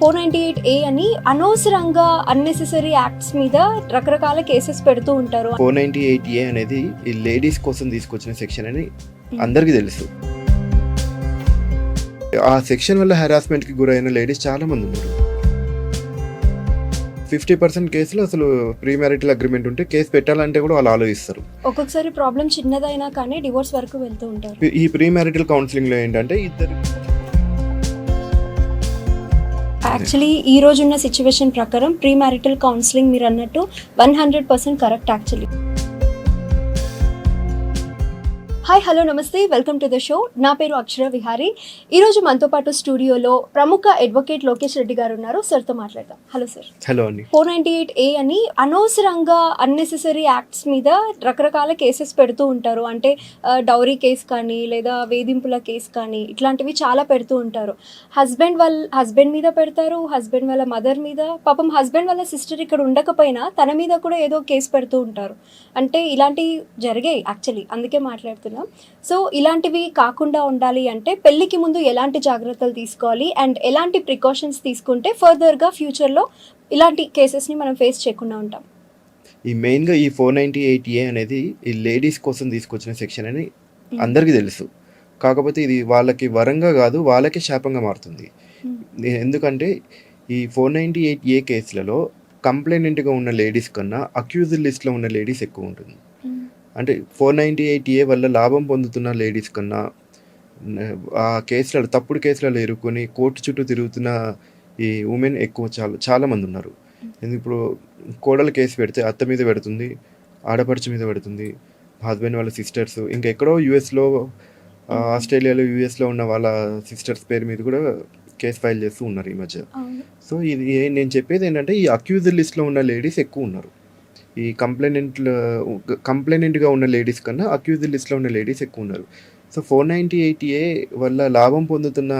498A అని అనవసరంగా unnecessary acts మీద రకరకాల కేసెస్ పెడుతూ ఉంటారు. 498A అనేది ఈ లేడీస్ కోసం తీసుకొచ్చిన సెక్షన్ అని అందరికీ తెలుసు. ఆ సెక్షన్ వల్ల హెరాస్మెంట్కి గురైన లేడీస్ చాలా మంది ఉన్నారు. 50% కేసులు అసలు ప్రీ మ్యారిటల్ అగ్రిమెంట్ ఉంటే కేసు పెట్టాలంటే కూడా వాళ్ళు ఆలోచిస్తారు. ఒక్కొక్కసారి ప్రాబ్లం చిన్నదైనా కానీ డివోర్స్ వరకు వెళ్తూ ఉంటారు. ఈ ప్రీ మ్యారిటల్ కౌన్సిలింగ్లో ఏంటంటే ఇద్దరు యాక్చువల్లీ ఈ రోజున్న సిచ్యువేషన్ ప్రకారం ప్రీ మ్యారిటల్ కౌన్సిలింగ్ మీరు అన్నట్టు 100% కరెక్ట్ యాక్చువల్లీ. హాయ్ హలో నమస్తే, వెల్కమ్ టు ద షో. నా పేరు అక్షర విహారీ. ఈరోజు మనతో పాటు స్టూడియోలో ప్రముఖ అడ్వకేట్ లోకేష్ రెడ్డి గారు ఉన్నారు. సార్తో మాట్లాడదాం. Hello sir. హలో అండి. 498A అని అనవసరంగా అన్నెసెసరీ యాక్ట్స్ మీద రకరకాల కేసెస్ పెడుతూ ఉంటారు. అంటే డౌరీ కేసు కానీ లేదా వేధింపుల కేసు కానీ ఇట్లాంటివి చాలా పెడుతూ ఉంటారు. హస్బెండ్ మీద పెడతారు, హస్బెండ్ వాళ్ళ మదర్ మీద, పాపం హస్బెండ్ వాళ్ళ సిస్టర్ ఇక్కడ ఉండకపోయినా తన మీద కూడా ఏదో కేసు పెడుతూ ఉంటారు. అంటే ఇలాంటివి జరిగాయి యాక్చువల్లీ, అందుకే మాట్లాడుతున్నాం. సో ఇలాంటివి కాకుండా ఉండాలి అంటే పెళ్ళికి ముందు ఎలాంటి జాగ్రత్తలు తీసుకోవాలి అండ్ ఎలాంటి ప్రికాషన్స్ తీసుకుంటే ఫర్దర్గా ఫ్యూచర్లో ఇలాంటి కేసెస్ని మనం ఫేస్ చేయకుండా ఉంటాం. ఈ మెయిన్గా ఈ 498A అనేది ఈ లేడీస్ కోసం తీసుకొచ్చిన సెక్షన్ అని అందరికీ తెలుసు. కాకపోతే ఇది వాళ్ళకి వరంగా కాదు, వాళ్ళకే శాపంగా మారుతుంది. ఎందుకంటే ఈ 498A కేసులలో కంప్లైనెంట్గా ఉన్న లేడీస్ కన్నా అక్యూజ్డ్ లిస్ట్లో ఉన్న లేడీస్ ఎక్కువ ఉంటుంది. అంటే 498A వల్ల లాభం పొందుతున్న లేడీస్ కన్నా ఆ కేసులలో తప్పుడు కేసులలో ఇరుక్కొని కోర్టు చుట్టూ తిరుగుతున్న ఈ ఉమెన్ ఎక్కువ చాలా మంది ఉన్నారు. ఇప్పుడు కోడలు కేసు పెడితే అత్త మీద పెడుతుంది, ఆడపడుచు మీద పెడుతుంది, హస్బెండ్ వాళ్ళ సిస్టర్స్, ఇంకా ఎక్కడో యూఎస్లో, ఆస్ట్రేలియాలో, యూఎస్లో ఉన్న వాళ్ళ సిస్టర్స్ పేరు మీద కూడా కేసు ఫైల్ చేస్తూ ఉన్నారు ఈ మధ్య. సో ఇది నేను చెప్పేది ఏంటంటే ఈ అక్యూజ్డ్ లిస్ట్లో ఉన్న లేడీస్ ఎక్కువ ఉన్నారు. ఈ కంప్లైనెంట్గా ఉన్న లేడీస్ కన్నా అక్యూజ్డ్ లిస్ట్లో ఉన్న లేడీస్ ఎక్కువ ఉన్నారు. సో 498A వల్ల లాభం పొందుతున్న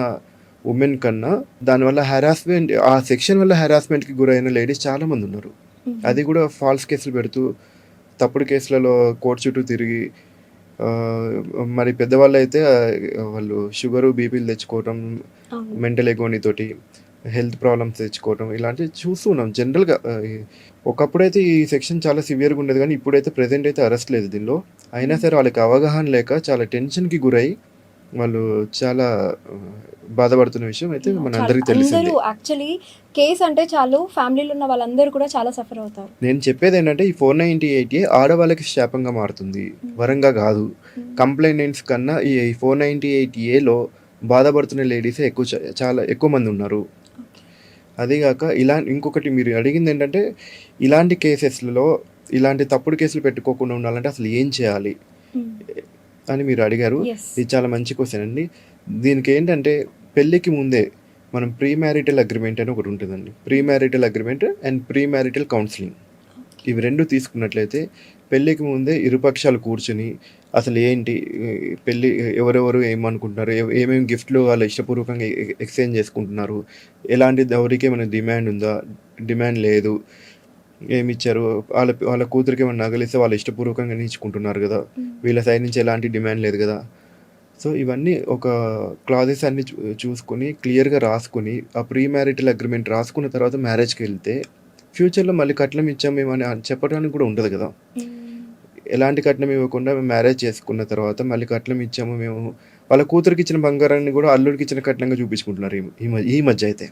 ఉమెన్ కన్నా దానివల్ల హెరాస్మెంట్, ఆ సెక్షన్ వల్ల హెరాస్మెంట్కి గురైన లేడీస్ చాలా మంది ఉన్నారు. అది కూడా ఫాల్స్ కేసులు పెడుతూ తప్పుడు కేసులలో కోర్టు చుట్టూ తిరిగి, మరి పెద్దవాళ్ళు అయితే వాళ్ళు షుగరు బీపీలు తెచ్చుకోవటం, మెంటల్ ఎగోనీతోటి హెల్త్ ప్రాబ్లమ్స్ తెచ్చుకోవటం ఇలాంటివి చూస్తూ ఉన్నాం జనరల్గా. ఒకప్పుడైతే ఈ సెక్షన్ చాలా సివియర్గా ఉండేది, కానీ ఇప్పుడైతే ప్రజెంట్ అయితే అరెస్ట్ లేదు దీనిలో. అయినా సరే వాళ్ళకి అవగాహన లేక చాలా టెన్షన్కి గురై వాళ్ళు చాలా బాధపడుతున్న విషయం అయితే మన అందరికీ తెలిసింది. యాక్చువల్లీ కేసు అంటే చాలు ఫ్యామిలీలో ఉన్న వాళ్ళందరూ కూడా చాలా సఫర్ అవుతారు. నేను చెప్పేది ఏంటంటే ఈ 498A ఆడవాళ్ళకి శాపంగా మారుతుంది, వరంగా కాదు. కంప్లైనెంట్స్ కన్నా ఈ 498Aలో బాధపడుతున్న లేడీసే చాలా ఎక్కువ మంది ఉన్నారు. అదేగాక ఇంకొకటి మీరు అడిగింది ఏంటంటే ఇలాంటి కేసెస్లలో ఇలాంటి తప్పుడు కేసులు పెట్టుకోకుండా ఉండాలంటే అసలు ఏం చేయాలి అని మీరు అడిగారు. ఇది చాలా మంచి క్వశ్చన్ అండి. దీనికి ఏంటంటే పెళ్ళికి ముందే మనం ప్రీ మ్యారిటల్ అగ్రిమెంట్ అని ఒకటి ఉంటుందండి. Pre marital agreement and pre marital counselling, ఇవి రెండు తీసుకున్నట్లయితే పెళ్ళికి ముందే ఇరుపక్షాలు కూర్చుని అసలు ఏంటి పెళ్ళి, ఎవరెవరు ఏమనుకుంటున్నారు, ఏమేమి గిఫ్ట్లు వాళ్ళు ఇష్టపూర్వకంగా ఎక్స్చేంజ్ చేసుకుంటున్నారు, ఎలాంటి దౌరికి ఏమైనా డిమాండ్ ఉందా, డిమాండ్ లేదు, ఏమి ఇచ్చారు, వాళ్ళ కూతురికి ఏమైనా నగలిస్తే వాళ్ళు ఇష్టపూర్వకంగా ఇచ్చుకుంటున్నారు కదా, వీళ్ళ సైడ్ నుంచి ఎలాంటి డిమాండ్ లేదు కదా. సో ఇవన్నీ ఒక క్లాజెస్ అన్ని చూసుకొని క్లియర్గా రాసుకొని ఆ ప్రీ మ్యారిటల్ అగ్రిమెంట్ రాసుకున్న తర్వాత మ్యారేజ్కి వెళ్తే ఫ్యూచర్లో మళ్ళీ కట్నం ఇచ్చాం మేము అని చెప్పడానికి కూడా ఉండదు కదా. ఎలాంటి కట్నం ఇవ్వకుండా మేము మ్యారేజ్ చేసుకున్న తర్వాత మళ్ళీ కట్నం ఇచ్చాము మేము, వాళ్ళ కూతురికి ఇచ్చిన బంగారాన్ని కూడా అల్లుడికి ఇచ్చిన కట్నంగా చూపించుకుంటున్నారు ఈ మధ్య అయితే.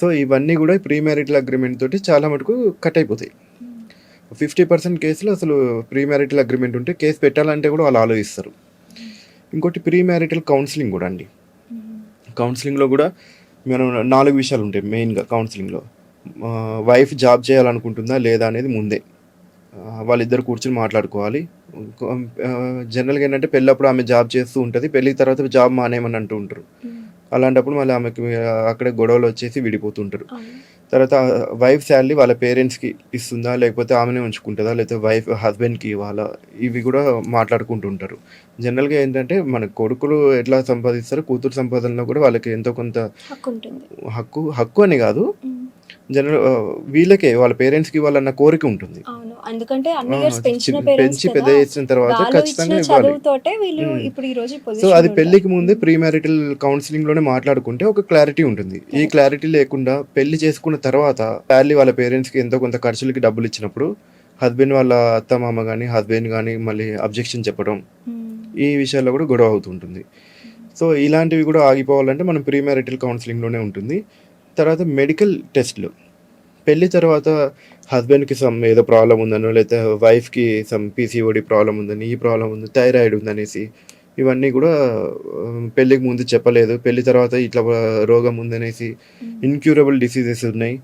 సో ఇవన్నీ కూడా ప్రీ మ్యారిటల్ అగ్రిమెంట్ తోటి చాలా మటుకు కట్ అయిపోతాయి. 50% కేసులు అసలు ప్రీ మ్యారిటల్ అగ్రిమెంట్ ఉంటే కేసు పెట్టాలంటే కూడా వాళ్ళు ఆలోచిస్తారు. ఇంకోటి ప్రీ మ్యారిటల్ కౌన్సిలింగ్ కూడా అండి. కౌన్సిలింగ్లో కూడా మనం 4 విషయాలు ఉంటాయి మెయిన్గా కౌన్సిలింగ్లో. వైఫ్ జాబ్ చేయాలనుకుంటుందా లేదా అనేది ముందే వాళ్ళిద్దరు కూర్చొని మాట్లాడుకోవాలి. జనరల్గా ఏంటంటే పెళ్ళప్పుడు ఆమె జాబ్ చేస్తూ ఉంటుంది, పెళ్ళి తర్వాత జాబ్ మానేయమని అంటూ ఉంటారు. అలాంటప్పుడు మళ్ళీ ఆమెకి అక్కడే గొడవలు వచ్చేసి విడిపోతుంటారు. తర్వాత వైఫ్ శాలరీ వాళ్ళ పేరెంట్స్కి ఇస్తుందా లేకపోతే ఆమెనే ఉంచుకుంటుందా లేకపోతే వైఫ్ హస్బెండ్కి ఇవ్వాలా, ఇవి కూడా మాట్లాడుకుంటుంటారు. జనరల్గా ఏంటంటే మన కొడుకులు ఎట్లా సంపాదిస్తారో కూతురు సంపాదనలో కూడా వాళ్ళకి ఎంతో కొంత హక్కు అని కాదు, జనరల్ వీళ్ళకే వాళ్ళ పేరెంట్స్కి ఇవ్వాలన్న కోరిక ఉంటుంది. అవును, ఎందుకంటే అన్ని ఆ, ఇయర్స్ పెంచిన పేరెంట్స్ పెంచి పెద్ద చేసిన తర్వాత వాళ్ళు ఖచ్చితంగా ఇచ్చిన ఇవ్వాలి. చదువుతోటే వీళ్ళు ఇప్పుడు ఈ రోజు సో అది పెళ్లికి ముందే ప్రీ మ్యారిటల్ కౌన్సిలింగ్ లోనే మాట్లాడుకుంటే ఒక క్లారిటీ ఉంటుంది. ఈ క్లారిటీ లేకుండా పెళ్లి చేసుకున్న తర్వాత ఫ్యామిలీ వాళ్ళ పేరెంట్స్ కి ఎంతో కొంత ఖర్చులకి డబ్బులు ఇచ్చినప్పుడు హస్బెండ్ వాళ్ళ అత్త మామ కానీ హస్బెండ్ కానీ మళ్ళీ అబ్జెక్షన్ చెప్పడం, ఈ విషయాల్లో కూడా గొడవ అవుతుంటుంది. సో ఇలాంటివి కూడా ఆగిపోవాలంటే మనం ప్రీ మ్యారిటల్ కౌన్సిలింగ్లోనే ఉంటుంది. తర్వాత మెడికల్ టెస్ట్లు, పెళ్లి తర్వాత హస్బెండ్కి సమ్ ఏదో ప్రాబ్లం ఉందనో లేకపోతే వైఫ్కి సమ్ పీసీఓడి ప్రాబ్లం ఉందని, ఈ ప్రాబ్లం ఉంది, థైరాయిడ్ ఉందనేసి ఇవన్నీ కూడా పెళ్ళికి ముందు చెప్పలేదు, పెళ్లి తర్వాత ఇట్లా రోగం ఉందనేసి ఇన్క్యూరబుల్ డిసీజెస్ ఉన్నాయి,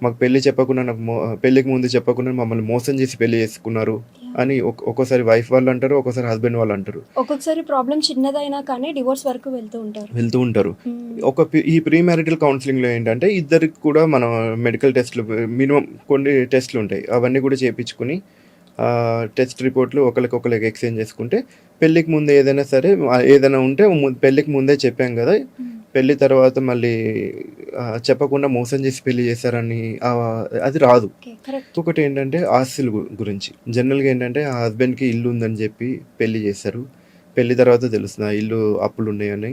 మాకు పెళ్లి చెప్పకుండా నాకు పెళ్ళికి ముందు చెప్పకుండా మమ్మల్ని మోసం చేసి పెళ్లి చేసుకున్నారు అని ఒక్కోసారి వైఫ్ వాళ్ళు అంటారు, ఒక్కోసారి హస్బెండ్ వాళ్ళు అంటారు. ఒక్కొక్కసారి ప్రాబ్లం చిన్నదైనా కానీ డివోర్స్ వరకు వెళ్తూ ఉంటారు. ఈ ప్రీ మ్యారిటల్ కౌన్సిలింగ్లో ఏంటంటే ఇద్దరికి కూడా మనం మెడికల్ టెస్ట్లు మినిమం కొన్ని టెస్ట్లు ఉంటాయి, అవన్నీ కూడా చేయించుకుని టెస్ట్ రిపోర్ట్లు ఒకరికి ఎక్స్చేంజ్ చేసుకుంటే పెళ్ళికి ముందు ఏదైనా సరే ఏదైనా ఉంటే పెళ్ళికి ముందే చెప్పాం కదా, పెళ్లి తర్వాత మళ్ళీ చెప్పకుండా మోసం చేసి పెళ్లి చేశారని అది రాదు. ఒకటి ఏంటంటే ఆస్తుల గురించి జనరల్గా ఏంటంటే ఆ హస్బెండ్కి ఇల్లు ఉందని చెప్పి పెళ్లి చేశారు, పెళ్లి తర్వాత తెలుస్తుంది ఆ ఇల్లు అప్పులు ఉన్నాయని,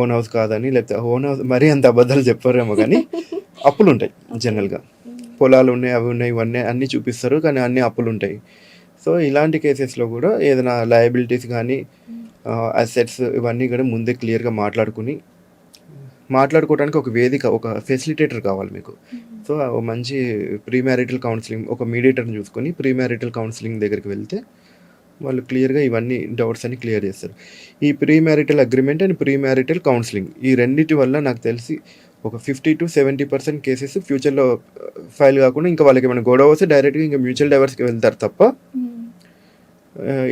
ఓన్ హౌస్ కాదని, లేకపోతే ఓన్ హౌస్ మరీ అంత అబద్ధాలు చెప్పారేమో కానీ అప్పులు ఉంటాయి జనరల్గా, పొలాలు ఉన్నాయి అవి ఉన్నాయి ఇవన్నీ అన్నీ చూపిస్తారు కానీ అన్ని అప్పులు ఉంటాయి. సో ఇలాంటి కేసెస్లో కూడా ఏదైనా లయబిలిటీస్ కానీ అసెట్స్ ఇవన్నీ కూడా ముందే క్లియర్గా మాట్లాడుకోవడానికి ఒక వేదిక, ఒక ఫెసిలిటేటర్ కావాలి మీకు. సో మంచి ప్రీ మ్యారిటల్ కౌన్సిలింగ్, ఒక మీడియేటర్ని చూసుకొని ప్రీ మ్యారిటల్ కౌన్సిలింగ్ దగ్గరికి వెళ్తే వాళ్ళు క్లియర్గా ఇవన్నీ డౌట్స్ అన్ని క్లియర్ చేస్తారు. ఈ pre marital agreement and pre marital counselling ఈ రెండింటి వల్ల నాకు తెలిసి ఒక 50 to 70% కేసెస్ ఫ్యూచర్లో ఫైల్ కాకుండా ఇంకా వాళ్ళకి ఏమైనా గొడవ వస్తే డైరెక్ట్గా ఇంకా మ్యూచువల్ డైవర్స్కి వెళ్తారు తప్ప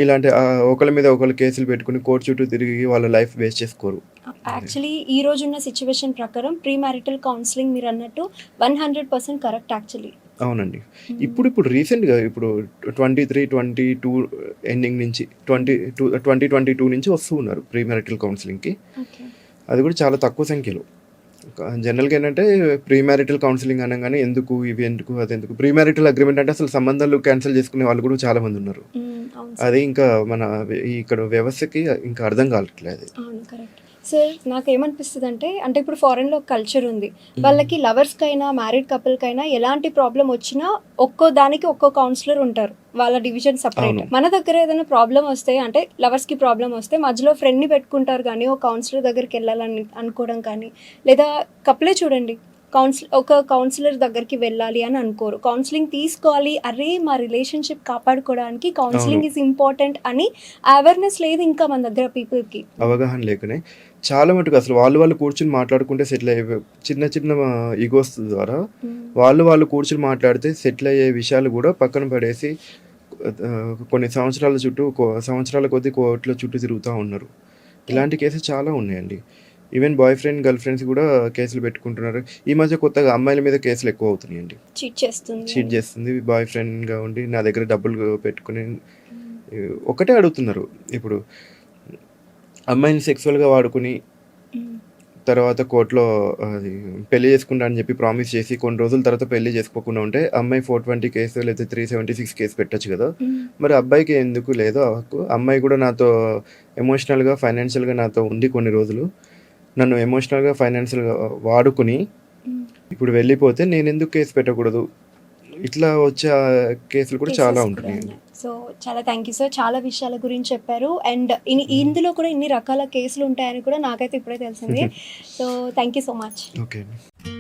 ఇలాంటి ఒకళ్ళ మీద ఒకళ్ళు కేసులు పెట్టుకుని కోర్టు చుట్టూ తిరిగి వాళ్ళ లైఫ్ వేస్ట్ చేసుకోరు. యాక్చువల్లీ ఈ రోజున్న సిచ్యువేషన్ ప్రకారం ప్రీ మ్యారిటల్ కౌన్సిలింగ్ మీరు అన్నట్టు 100% కరెక్ట్ యాక్చువల్లీ. అవునండి. ఇప్పుడు రీసెంట్గా ఇప్పుడు 23-22 ఎండింగ్ నుంచి 2022 నుంచి వస్తూ ఉన్నారు ప్రీ మ్యారిటల్ కౌన్సిలింగ్కి. అది కూడా చాలా తక్కువ సంఖ్యలో. జనరల్గా ఏంటంటే ప్రీ మ్యారిటల్ కౌన్సిలింగ్ అనగానే ఎందుకు ఇవి ఎందుకు అది ఎందుకు, ప్రీ మ్యారిటల్ అగ్రిమెంట్ అంటే అసలు సంబంధాలు క్యాన్సిల్ చేసుకునే వాళ్ళు కూడా చాలా మంది ఉన్నారు. అది ఇంకా మన ఇక్కడ వ్యవస్థకి ఇంకా అర్థం కావట్లేదు. సార్ నాకు ఏమనిపిస్తుంది అంటే ఇప్పుడు ఫారెన్లో ఒక కల్చర్ ఉంది, వాళ్ళకి లవర్స్కైనా మ్యారీడ్ కపుల్కైనా ఎలాంటి ప్రాబ్లం వచ్చినా ఒక్కో దానికి ఒక్కో కౌన్సిలర్ ఉంటారు, వాళ్ళ డివిజన్ సపరేట్. మన దగ్గర ఏదైనా ప్రాబ్లం వస్తే అంటే లవర్స్కి ప్రాబ్లం వస్తే మధ్యలో ఫ్రెండ్ని పెట్టుకుంటారు కానీ ఒక కౌన్సిలర్ దగ్గరికి వెళ్ళాలని అనుకోవడం కానీ, లేదా కపులే చూడండి ఒక కౌన్సిలర్ దగ్గరికి వెళ్ళాలి అని అనుకోరు, కౌన్సిలింగ్ తీసుకోవాలి, అరే మా రిలేషన్షిప్ కాపాడుకోవడానికి కౌన్సిలింగ్ ఈజ్ ఇంపార్టెంట్ అని అవేర్నెస్ లేదు ఇంకా మన దగ్గర పీపుల్కి, అవగాహన లేకనే చాలా మటుకు అసలు వాళ్ళు కూర్చుని మాట్లాడుకుంటే సెటిల్ అయ్యే చిన్న ఈగోస్ ద్వారా వాళ్ళు కూర్చుని మాట్లాడితే సెటిల్ అయ్యే విషయాలు కూడా పక్కన పడేసి కొన్ని సంవత్సరాల కొద్దీ కోర్టుల చుట్టూ తిరుగుతూ ఉన్నారు. ఇలాంటి కేసెస్ చాలా ఉన్నాయండి. Even boy friend girl friends కూడా కేసులు పెట్టుకుంటున్నారు. ఈ మధ్య కొత్తగా అమ్మాయిల మీద కేసులు ఎక్కువ అవుతున్నాయండి. చీట్ చేస్తుంది బాయ్ ఫ్రెండ్గా ఉండి నా దగ్గర డబ్బులు పెట్టుకుని ఒకటే అడుగుతున్నారు. ఇప్పుడు అమ్మాయిని సెక్సువల్గా వాడుకుని తర్వాత కోర్టులో అది పెళ్లి చేసుకుంటా అని చెప్పి ప్రామిస్ చేసి కొన్ని రోజుల తర్వాత పెళ్లి చేసుకోకుండా ఉంటే అమ్మాయి 420 కేసు లేదా 376 కేసు పెట్టచ్చు కదా, మరి అబ్బాయికి ఎందుకు లేదో హక్కు? అమ్మాయి కూడా నాతో ఎమోషనల్గా ఫైనాన్షియల్గా నాతో ఉండి కొన్ని రోజులు నన్ను ఎమోషనల్గా ఫైనాన్షియల్గా వాడుకుని ఇప్పుడు వెళ్ళిపోతే నేను ఎందుకు కేసు పెట్టకూడదు? ఇట్లా వచ్చే కేసులు కూడా చాలా ఉంటున్నాయండి. సో చాలా థ్యాంక్ యూ సార్, చాలా విషయాల గురించి చెప్పారు. అండ్ ఇందులో కూడా ఇన్ని రకాల కేసులు ఉంటాయని కూడా నాకైతే ఇప్పుడే తెలిసింది. So thank you so much. Okay.